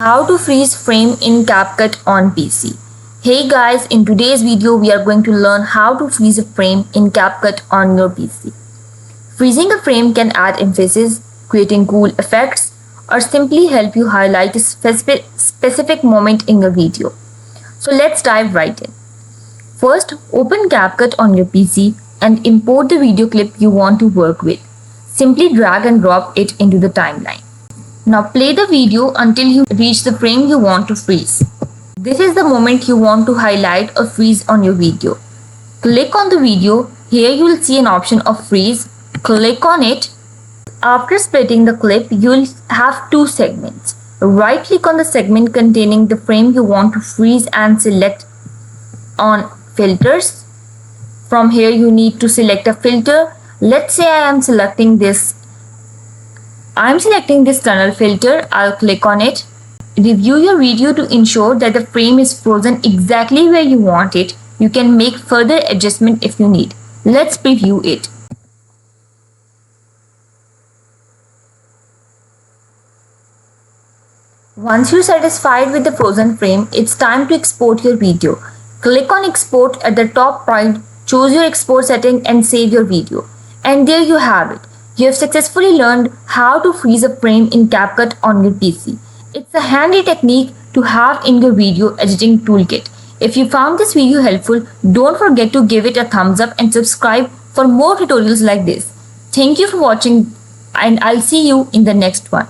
How to freeze frame in CapCut on PC. Hey guys, in today's video we are going to learn how to freeze a frame in CapCut on your PC. Freezing a frame can add emphasis, creating cool effects, or simply help you highlight a specific moment in your video. So let's dive right in. First, open CapCut on your PC and import the video clip you want to work with. Simply drag and drop it into the timeline. Now play the video until you reach the frame you want to freeze. This is the moment you want to highlight or freeze on your video. Click on the video. Here you will see an option of freeze. Click on it. After splitting the clip, you will have two segments. Right click on the segment containing the frame you want to freeze and select on filters. From here you need to select a filter. Let's say I am selecting this tunnel filter. I'll click on it. Review your video to ensure that the frame is frozen exactly where you want it. You can make further adjustment if you need. Let's preview it. Once you're satisfied with the frozen frame, it's time to export your video. Click on export at the top right, choose your export setting and save your video. And there you have it. You have successfully learned how to freeze a frame in CapCut on your PC. It's a handy technique to have in your video editing toolkit. If you found this video helpful, don't forget to give it a thumbs up and subscribe for more tutorials like this. Thank you for watching and I'll see you in the next one.